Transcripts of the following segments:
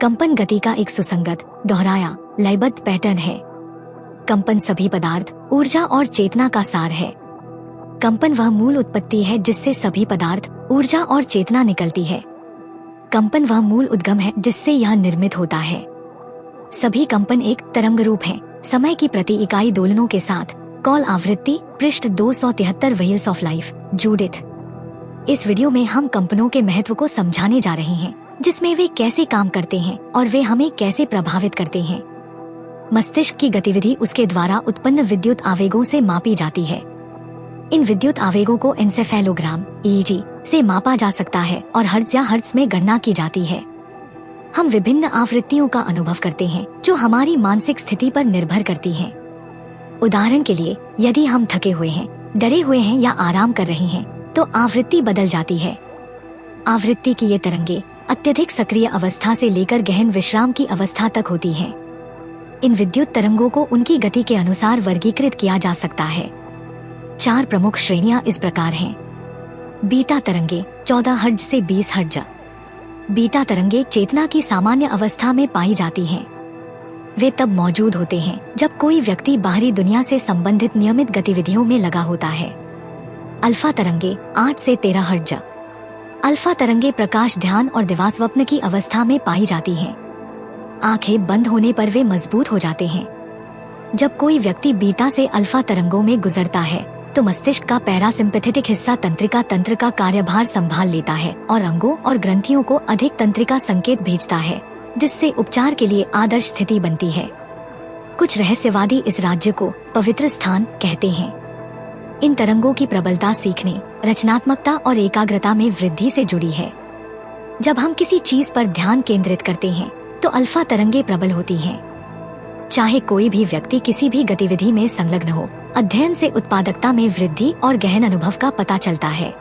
कंपन गति का एक सुसंगत, दोहराया, लयबद्ध पैटर्न है। कंपन सभी पदार्थ, ऊर्जा और चेतना का सार है। कंपन वह मूल उत्पत्ति है जिससे सभी पदार्थ, ऊर्जा और चेतना निकलती है। कंपन वह मूल उद्गम है जिससे यह निर्मित होता है। सभी कंपन एक तरंग रूप है, समय की प्रति इकाई दोलनों के साथ। कॉल आवृत्ति पृष्ठ 273 व्हील्स ऑफ लाइफ, जूडिथ। इस वीडियो में हम कंपनों के महत्व को समझाने जा रहे हैं, जिसमें वे कैसे काम करते हैं और वे हमें कैसे प्रभावित करते हैं। मस्तिष्क की गतिविधि उसके द्वारा उत्पन्न विद्युत आवेगों से मापी जाती है। इन विद्युत आवेगों को एन्सेफेलोग्राम (EEG) से मापा जा सकता है और हर्ट्ज या हर्ट्ज में गणना की जाती है। हम विभिन्न आवृत्तियों का अनुभव करते हैं जो हमारी मानसिक स्थिति पर निर्भर करती हैं। उदाहरण के लिए, यदि हम थके हुए हैं, डरे हुए हैं या आराम कर रहे हैं, तो आवृत्ति बदल जाती है। आवृत्ति की ये तरंगे अत्यधिक सक्रिय अवस्था से लेकर गहन विश्राम की अवस्था तक होती हैं। इन विद्युत तरंगों को उनकी गति के अनुसार वर्गीकृत किया जा सकता है। 4 प्रमुख श्रेणियां इस प्रकार हैं। बीटा तरंगे 14 हर्ट्ज से 20 हर्ट्ज। बीटा तरंगे चेतना की सामान्य अवस्था में पाई जाती हैं। वे तब मौजूद होते हैं जब कोई व्यक्ति बाहरी दुनिया से संबंधित नियमित गतिविधियों में लगा होता है। अल्फा तरंगे 8 से 13 हर्ट्ज। अल्फा तरंगे प्रकाश, ध्यान और दिवास्वप्न की अवस्था में पाई जाती हैं। आंखें बंद होने पर वे मजबूत हो जाते हैं। जब कोई व्यक्ति बीटा से अल्फा तरंगों में गुजरता है तो मस्तिष्क का पैरासिम्पैथेटिक हिस्सा तंत्रिका तंत्र का कार्यभार संभाल लेता है और अंगों और ग्रंथियों को अधिक तंत्रिका संकेत भेजता है, जिससे उपचार के लिए आदर्श स्थिति बनती है। कुछ रहस्यवादी इस राज्य को पवित्र स्थान कहते हैं। इन तरंगों की प्रबलता सीखने, रचनात्मकता और एकाग्रता में वृद्धि से जुड़ी है। जब हम किसी चीज पर ध्यान केंद्रित करते हैं तो अल्फा तरंगे प्रबल होती हैं। चाहे कोई भी व्यक्ति किसी भी गतिविधि में संलग्न हो, अध्ययन से उत्पादकता में वृद्धि और गहन अनुभव का पता चलता है।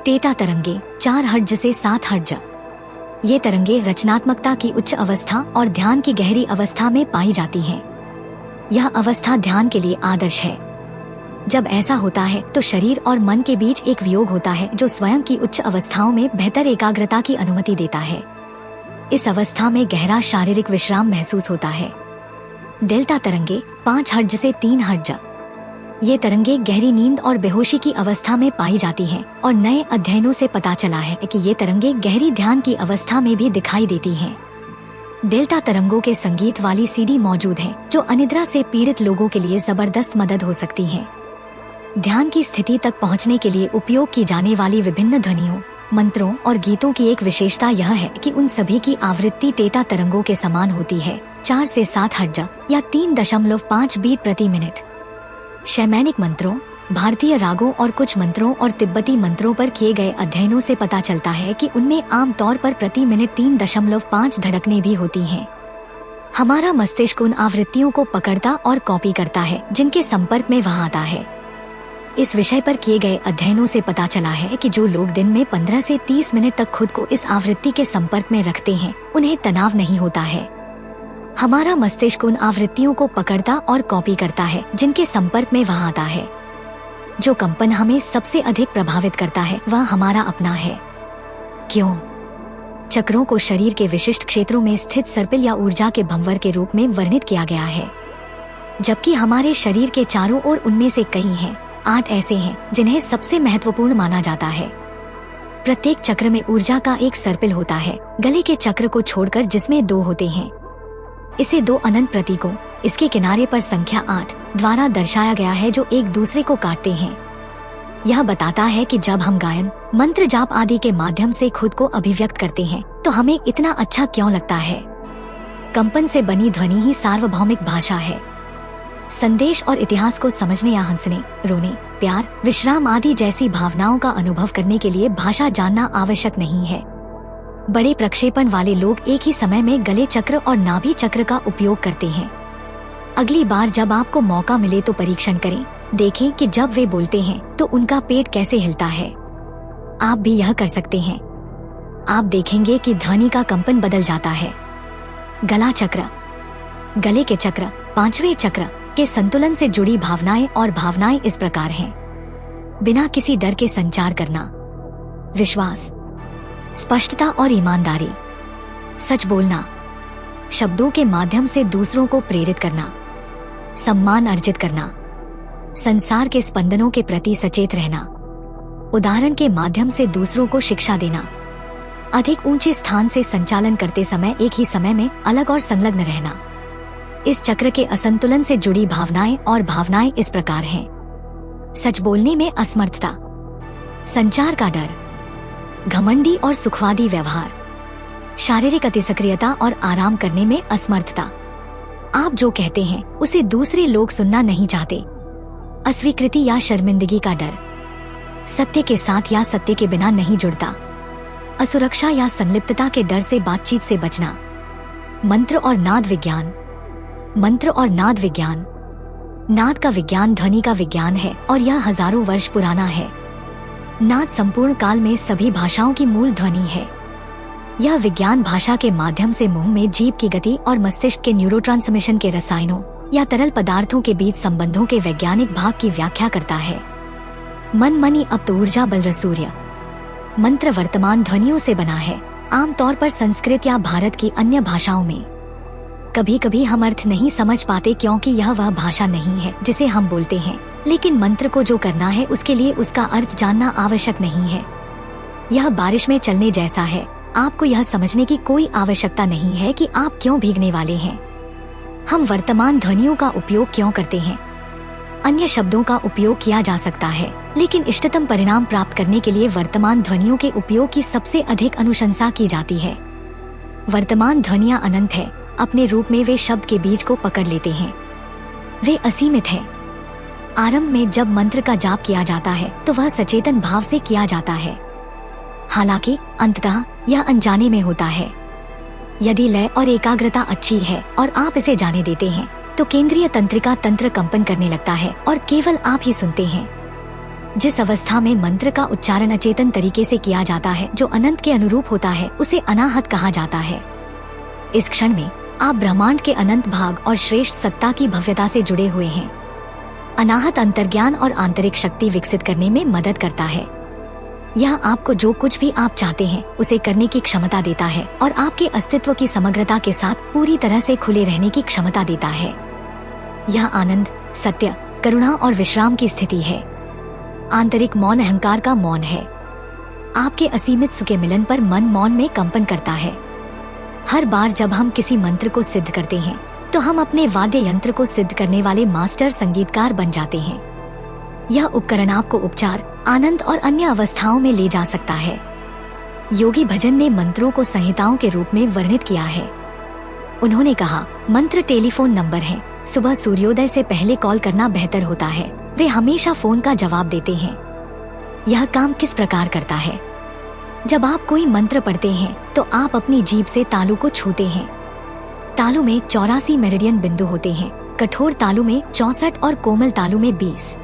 टेटा तरंगे 4 हर्ट्ज से 7 हर्ट्ज। ये तरंगे रचनात्मकता की उच्च अवस्था और ध्यान की गहरी अवस्था में पाई जाती हैं। यह अवस्था ध्यान के लिए आदर्श है। जब ऐसा होता है तो शरीर और मन के बीच एक वियोग होता है जो स्वयं की उच्च अवस्थाओं में बेहतर एकाग्रता की अनुमति देता है। इस अवस्था में गहरा शारीरिक विश्राम महसूस होता है। डेल्टा तरंगे 5 हर्ट्ज से 3 हर्ट्ज। ये तरंगे गहरी नींद और बेहोशी की अवस्था में पाई जाती हैं और नए अध्ययनों से पता चला है कि ये तरंगे गहरी ध्यान की अवस्था में भी दिखाई देती हैं। डेल्टा तरंगों के संगीत वाली सीडी मौजूद है जो अनिद्रा से पीड़ित लोगों के लिए जबरदस्त मदद हो सकती है। ध्यान की स्थिति तक पहुंचने के लिए उपयोग की जाने वाली विभिन्न ध्वनियों, मंत्रों और गीतों की एक विशेषता यह है कि उन सभी की आवृत्ति टेटा तरंगों के समान होती है, 4 से 7 हर्ट्ज या 3.5 बीट प्रति मिनट। शैमैनिक मंत्रों, भारतीय रागों और कुछ मंत्रों और तिब्बती मंत्रों पर किए गए अध्ययनों से पता चलता है कि उनमें आम तौर पर प्रति मिनट 3.5 धड़कनें भी होती हैं। हमारा मस्तिष्क उन आवृत्तियों को पकड़ता और कॉपी करता है जिनके संपर्क में वह आता है। इस विषय पर किए गए अध्ययनों से पता चला है कि जो लोग दिन में 15 से 30 मिनट तक खुद को इस आवृत्ति के संपर्क में रखते हैं, उन्हें तनाव नहीं होता है। हमारा मस्तिष्क उन आवृत्तियों को पकड़ता और कॉपी करता है जिनके संपर्क में वह आता है। जो कंपन हमें सबसे अधिक प्रभावित करता है वह हमारा अपना है। क्यों? चक्रों को शरीर के विशिष्ट क्षेत्रों में स्थित सर्पिल या ऊर्जा के भंवर के रूप में वर्णित किया गया है, जबकि हमारे शरीर के चारों ओर उनमें से कई हैं। 8 ऐसे हैं जिन्हें सबसे महत्वपूर्ण माना जाता है। प्रत्येक चक्र में ऊर्जा का एक सर्पिल होता है, गले के चक्र को छोड़कर, जिसमें 2 होते हैं। इसे 2 अनंत प्रतीकों, इसके किनारे पर संख्या 8 द्वारा दर्शाया गया है जो एक दूसरे को काटते हैं। यह बताता है कि जब हम गायन, मंत्र जाप आदि के माध्यम से खुद को अभिव्यक्त करते हैं तो हमें इतना अच्छा क्यों लगता है। कंपन से बनी ध्वनि ही सार्वभौमिक भाषा है। संदेश और इतिहास को समझने या हंसने, रोने, प्यार, विश्राम आदि जैसी भावनाओं का अनुभव करने के लिए भाषा जानना आवश्यक नहीं है। बड़े प्रक्षेपण वाले लोग एक ही समय में गले चक्र और नाभि चक्र का उपयोग करते हैं। अगली बार जब आपको मौका मिले तो परीक्षण करें, देखें कि जब वे बोलते हैं तो उनका पेट कैसे हिलता है। आप भी यह कर सकते हैं। आप देखेंगे कि ध्वनि का कंपन बदल जाता है। गला चक्र, गले के चक्र, 5वें चक्र के संतुलन से जुड़ी भावनाएं और भावनाएं इस प्रकार हैं। बिना किसी डर के संचार करना, विश्वास, स्पष्टता और ईमानदारी, सच बोलना, शब्दों के माध्यम से दूसरों को प्रेरित करना, सम्मान अर्जित करना, संसार के स्पंदनों के प्रति सचेत रहना, उदाहरण के माध्यम से दूसरों को शिक्षा देना, अधिक ऊंचे स्थान से संचालन करते समय एक ही समय में अलग और संलग्न रहना। इस चक्र के असंतुलन से जुड़ी भावनाएं और भावनाएं इस प्रकार हैं। सच बोलने में असमर्थता, संचार का डर, घमंडी और सुखवादी व्यवहार, शारीरिक अतिसक्रियता और आराम करने में असमर्थता। आप जो कहते हैं उसे दूसरे लोग सुनना नहीं चाहते, अस्वीकृति या शर्मिंदगी का डर, सत्य के साथ या सत्य के बिना नहीं जुड़ता, असुरक्षा या संलिप्तता के डर से बातचीत से बचना। मंत्र और नाद विज्ञान। मंत्र और नाद विज्ञान। नाद का विज्ञान ध्वनि का विज्ञान है और यह हजारों वर्ष पुराना है। नाद संपूर्ण काल में सभी भाषाओं की मूल ध्वनि है। यह विज्ञान भाषा के माध्यम से मुंह में जीभ की गति और मस्तिष्क के न्यूरोट्रांसमिशन के रसायनों या तरल पदार्थों के बीच संबंधों के वैज्ञानिक भाग की व्याख्या करता है। मन मनी अप्त ऊर्जा बल रसूर्य। मंत्र वर्तमान ध्वनियों से बना है, आमतौर पर संस्कृत या भारत की अन्य भाषाओं में। कभी कभी हम अर्थ नहीं समझ पाते क्योंकि यह वह भाषा नहीं है जिसे हम बोलते हैं, लेकिन मंत्र को जो करना है उसके लिए उसका अर्थ जानना आवश्यक नहीं है। यह बारिश में चलने जैसा है, आपको यह समझने की कोई आवश्यकता नहीं है कि आप क्यों भीगने वाले हैं। हम वर्तमान ध्वनियों का उपयोग क्यों करते हैं? अन्य शब्दों का उपयोग किया जा सकता है, लेकिन इष्टतम परिणाम प्राप्त करने के लिए वर्तमान ध्वनियों के उपयोग की सबसे अधिक अनुशंसा की जाती है। वर्तमान ध्वनियां अनंत है, अपने रूप में वे शब्द के बीज को पकड़ लेते हैं। वे असीमित है। आरंभ में जब मंत्र का जाप किया जाता है तो वह सचेतन भाव से किया जाता है, हालांकि अंततः यह अनजाने में होता है। यदि लय और एकाग्रता अच्छी है और आप इसे जाने देते हैं तो केंद्रीय तंत्रिका तंत्र कंपन करने लगता है और केवल आप ही सुनते हैं। जिस अवस्था में मंत्र का उच्चारण अचेतन तरीके से किया जाता है जो अनंत के अनुरूप होता है उसे अनाहत कहा जाता है। इस क्षण में आप ब्रह्मांड के अनंत भाग और श्रेष्ठ सत्ता की भव्यता से जुड़े हुए हैं। अनाहत अंतर्ज्ञान और आंतरिक शक्ति विकसित करने में मदद करता है। यह आपको जो कुछ भी आप चाहते हैं उसे करने की क्षमता देता है और आपके अस्तित्व की समग्रता के साथ पूरी तरह से खुले रहने की क्षमता देता है। यह आनंद, सत्य, करुणा और विश्राम की स्थिति है। आंतरिक मौन अहंकार का मौन है। आपके असीमित सुख के मिलन पर मन मौन में कंपन करता है। हर बार जब हम किसी मंत्र को सिद्ध करते हैं तो हम अपने वाद्य यंत्र को सिद्ध करने वाले मास्टर संगीतकार बन जाते हैं। यह उपकरण आपको उपचार, आनंद और अन्य अवस्थाओं में ले जा सकता है। योगी भजन ने मंत्रों को संहिताओं के रूप में वर्णित किया है। उन्होंने कहा, मंत्र टेलीफोन नंबर है। सुबह सूर्योदय से पहले कॉल करना बेहतर होता है। वे हमेशा फोन का जवाब देते हैं। यह काम किस प्रकार करता है? जब आप कोई मंत्र पढ़ते हैं तो आप अपनी जीभ से तालु को छूते हैं। तालु में 84 मेरिडियन बिंदु होते हैं, कठोर तालु में 64 और कोमल तालु में 20।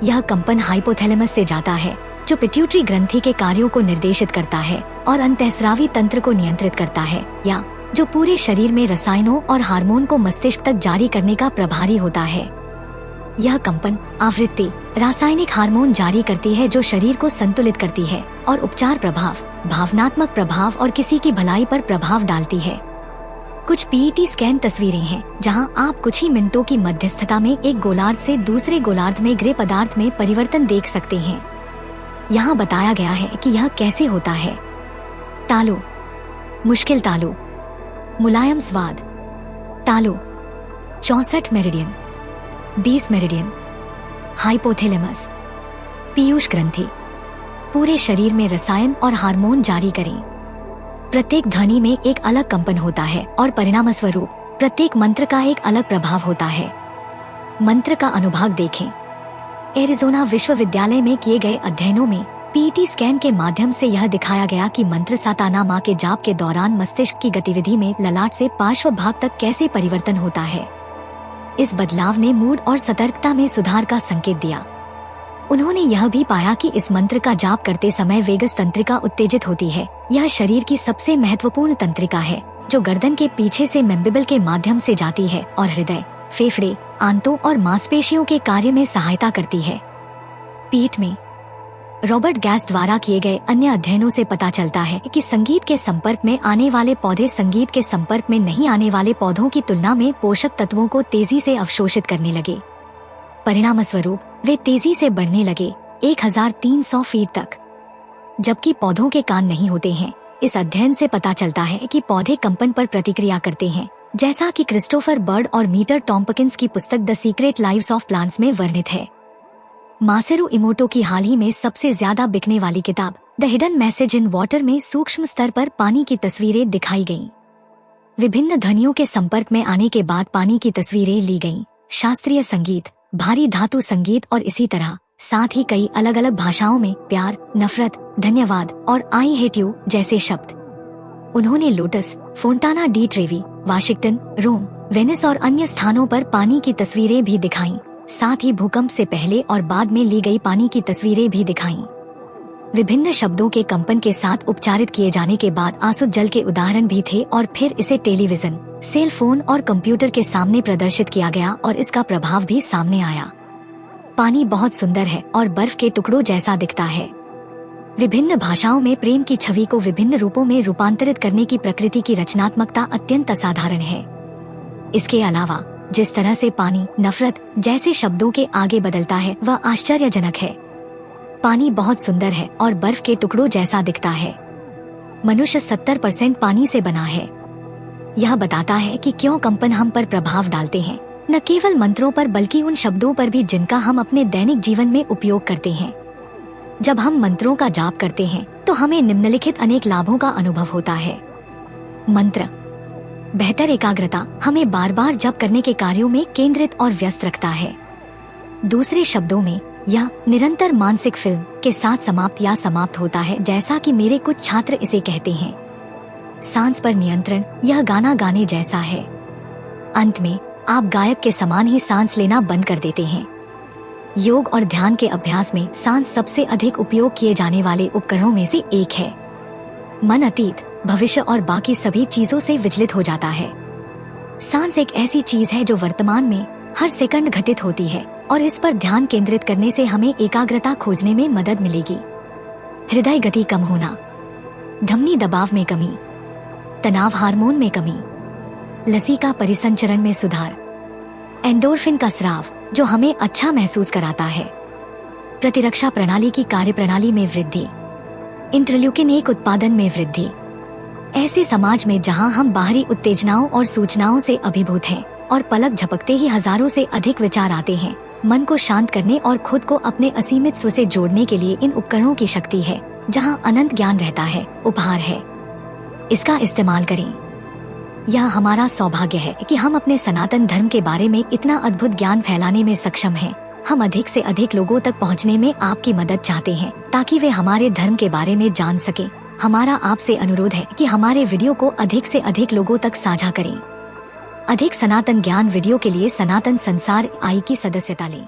यह कंपन हाइपोथैलेमस से जाता है जो पिट्यूटरी ग्रंथि के कार्यों को निर्देशित करता है और अंतःस्रावी तंत्र को नियंत्रित करता है, या जो पूरे शरीर में रसायनों और हार्मोन को मस्तिष्क तक जारी करने का प्रभारी होता है। यह कंपन आवृत्ति रासायनिक हार्मोन जारी करती है जो शरीर को संतुलित करती है और उपचार प्रभाव, भावनात्मक प्रभाव और किसी की भलाई पर प्रभाव डालती है। कुछ पीईटी स्कैन तस्वीरें हैं जहां आप कुछ ही मिनटों की मध्यस्थता में एक गोलार्ध से दूसरे गोलार्ध में ग्रे पदार्थ में परिवर्तन देख सकते हैं। यहाँ बताया गया है कि यह कैसे होता है। तालु, मुश्किल तालु, मुलायम स्वाद तालु, 64 मेरिडियन, 20 मेरिडियन, हाइपोथैलेमस, पीयूष ग्रंथि, पूरे शरीर में रसायन और हार्मोन जारी करें। प्रत्येक ध्वनि में एक अलग कंपन होता है और परिणामस्वरूप प्रत्येक मंत्र का एक अलग प्रभाव होता है। मंत्र का अनुभाग देखें। एरिज़ोना विश्वविद्यालय में किए गए अध्ययनों में पीईटी स्कैन के माध्यम से यह दिखाया गया कि मंत्र साताना माँ के जाप के दौरान मस्तिष्क की गतिविधि में ललाट से पार्श्व भाग तक कैसे परिवर्तन होता है। इस बदलाव ने मूड और सतर्कता में सुधार का संकेत दिया। उन्होंने यह भी पाया कि इस मंत्र का जाप करते समय वेगस तंत्रिका उत्तेजित होती है। यह शरीर की सबसे महत्वपूर्ण तंत्रिका है जो गर्दन के पीछे से मेम्बिबल के माध्यम से जाती है और हृदय, फेफड़े, आंतों और मांसपेशियों के कार्य में सहायता करती है। पीठ में रॉबर्ट गैस द्वारा किए गए अन्य अध्ययनों से पता चलता है कि संगीत के संपर्क में आने वाले पौधे संगीत के संपर्क में नहीं आने वाले पौधों की तुलना में पोषक तत्वों को तेजी से अवशोषित करने लगे। परिणामस्वरूप वे तेजी से बढ़ने लगे 1300 फीट तक, जबकि पौधों के कान नहीं होते हैं। इस अध्ययन से पता चलता है कि पौधे कंपन पर प्रतिक्रिया करते हैं, जैसा कि क्रिस्टोफर बर्ड और मीटर टॉम्पकिंस की पुस्तक the secret lives of plants में वर्णित है। मासेरू इमोटो की हाल ही में सबसे ज्यादा बिकने वाली किताब the hidden message in water में सूक्ष्म स्तर पर पानी की तस्वीरें दिखाई गईं। विभिन्न ध्वनियों के संपर्क में आने के बाद पानी की तस्वीरें ली गईं। शास्त्रीय संगीत, भारी धातु संगीत और इसी तरह साथ ही कई अलग अलग भाषाओं में प्यार, नफरत, धन्यवाद और आई हेट यू जैसे शब्द। उन्होंने Lotus, Fontana di Trevi, Washington, Rome, Venice और अन्य स्थानों पर पानी की तस्वीरें भी दिखाईं। साथ ही भूकंप से पहले और बाद में ली गई पानी की तस्वीरें भी दिखाईं। विभिन्न शब्दों के कंपन के साथ उपचारित किए जाने के बाद आंसू जल के उदाहरण भी थे और फिर इसे टेलीविजन, सेल फोन और कंप्यूटर के सामने प्रदर्शित किया गया और इसका प्रभाव भी सामने आया। पानी बहुत सुंदर है और बर्फ के टुकड़ों जैसा दिखता है। विभिन्न भाषाओं में प्रेम की छवि को विभिन्न रूपों में रूपांतरित करने की प्रकृति की रचनात्मकता अत्यंत असाधारण है। इसके अलावा जिस तरह से पानी नफरत जैसे शब्दों के आगे बदलता है वह आश्चर्यजनक है। पानी बहुत सुंदर है और बर्फ के टुकड़ों जैसा दिखता है। मनुष्य 70% पानी से बना है। यह बताता है कि क्यों कंपन हम पर प्रभाव डालते हैं, न केवल मंत्रों पर बल्कि उन शब्दों पर भी जिनका हम अपने दैनिक जीवन में उपयोग करते हैं। जब हम मंत्रों का जाप करते हैं तो हमें निम्नलिखित अनेक लाभों का अनुभव होता है। मंत्र बेहतर एकाग्रता, हमें बार बार जप करने के कार्यों में केंद्रित और व्यस्त रखता है। दूसरे शब्दों में यह निरंतर मानसिक फिल्म के साथ समाप्त होता है, जैसा कि मेरे कुछ छात्र इसे कहते हैं। सांस पर नियंत्रण, यह गाना गाने जैसा है। अंत में आप गायक के समान ही सांस लेना बंद कर देते हैं। योग और ध्यान के अभ्यास में सांस सबसे अधिक उपयोग किए जाने वाले उपकरणों में से एक है। मन अतीत, भविष्य और बाकी सभी चीजों से विचलित हो जाता है। सांस एक ऐसी चीज है जो वर्तमान में हर सेकंड घटित होती है और इस पर ध्यान केंद्रित करने से हमें एकाग्रता खोजने में मदद मिलेगी। हृदय गति कम होना, धमनी दबाव में कमी, तनाव हार्मोन में कमी, लसीका परिसंचरण में सुधार, एंडोर्फिन का स्राव जो हमें अच्छा महसूस कराता है, प्रतिरक्षा प्रणाली की कार्यप्रणाली में वृद्धि, इंटरल्यूकिन 1 उत्पादन में वृद्धि। ऐसे समाज में जहां हम बाहरी उत्तेजनाओं और सूचनाओं से अभिभूत हैं और पलक झपकते ही हजारों से अधिक विचार आते हैं, मन को शांत करने और खुद को अपने असीमित स्व से जोड़ने के लिए इन उपकरणों की शक्ति है। जहां अनंत ज्ञान रहता है, उपहार है। इसका इस्तेमाल करें। यह हमारा सौभाग्य है कि हम अपने सनातन धर्म के बारे में इतना अद्भुत ज्ञान फैलाने में सक्षम हैं। हम अधिक से अधिक लोगों तक पहुंचने में आपकी मदद चाहते हैं ताकि वे हमारे धर्म के बारे में जान सकें। हमारा आपसे अनुरोध है कि हमारे वीडियो को अधिक से अधिक लोगों तक साझा करें। अधिक सनातन ज्ञान वीडियो के लिए सनातन संसार आई की सदस्यता लें।